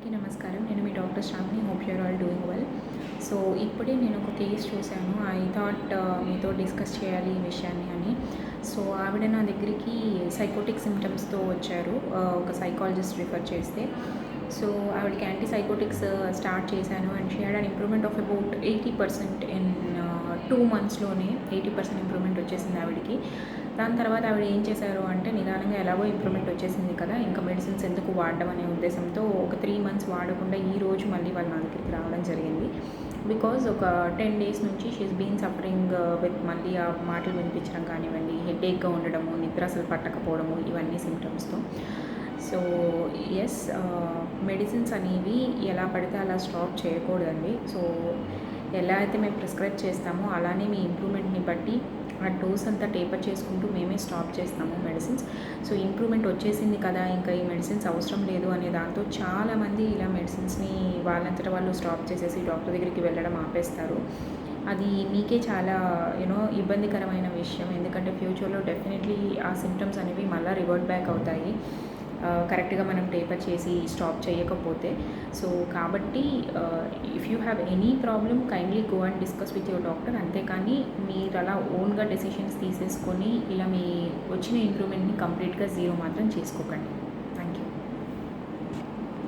అందరికీ నమస్కారం. నేను మీ doctor Sravani. Hope your all doing well. So ఇప్పుడే నేను ఒక కేస్ చూశాను. ఐ థాట్ మీతో డిస్కస్ చేయాలి ఈ విషయాన్ని అని. సో ఆవిడ నా దగ్గరికి సైకోటిక్ సిమ్టమ్స్తో వచ్చారు. ఒక సైకాలజిస్ట్ రిఫర్ చేస్తే. సో ఆవిడకి యాంటీసైకోటిక్స్ స్టార్ట్ చేశాను and she had an improvement of about 80% in 2 monthsలోనే 80% improvement వచ్చేసింది ఆవిడకి. దాని తర్వాత ఆవిడ ఏం చేశారు అంటే, నిదానంగా ఎలాగో ఇంప్రూవ్మెంట్ వచ్చేసింది కదా, ఇంకా మెడిసిన్స్ ఎందుకు వాడడం అనే ఉద్దేశంతో ఒక 3 months వాడకుండా ఈ రోజు మళ్ళీ వాళ్ళ నా దగ్గరికి రావడం జరిగింది. బికాజ్ ఒక 10 days నుంచి షీఈస్ బీన్ సఫరింగ్ విత్ మళ్ళీ ఆ మాటలు వినిపించడం కానివ్వండి, హెడేక్గా ఉండడము, నిద్ర అసలు పట్టకపోవడము, ఇవన్నీ సిమ్టమ్స్తో. సో ఎస్, మెడిసిన్స్ అనేవి ఎలా పడితే అలా స్టాప్ చేయకూడదండి. సో ఎలా అయితే మేము ప్రిస్క్రైబ్ చేస్తామో అలానే మీ ఇంప్రూవ్మెంట్ని బట్టి ఆ డోస్ అంతా టేపర్ చేసుకుంటూ మేమే స్టాప్ చేస్తాము మెడిసిన్స్. సో ఇంప్రూవ్మెంట్ వచ్చేసింది కదా, ఇంకా ఈ మెడిసిన్స్ అవసరం లేదు అనే దాంతో చాలామంది ఇలా మెడిసిన్స్ని వాళ్ళంతటా వాళ్ళు స్టాప్ చేసేసి డాక్టర్ దగ్గరికి వెళ్ళడం ఆపేస్తారు. అది మీకే చాలా ఇబ్బందికరమైన విషయం. ఎందుకంటే ఫ్యూచర్లో డెఫినెట్లీ ఆ సిమ్టమ్స్ అనేవి మళ్ళీ రివర్ట్ బ్యాక్ అవుతాయి, కరెక్ట్గా మనం టేపర్ చేసి స్టాప్ చేయకపోతే. సో కాబట్టి if you have any problem kindly go and discuss with your doctor. అంతేకాని మీరు అలా ఓన్గా డెసిషన్స్ తీసేసుకొని ఇలా మీ వచ్చిన ఇంప్రూవ్మెంట్ని కంప్లీట్గా జీరో మాత్రం చేసుకోకండి.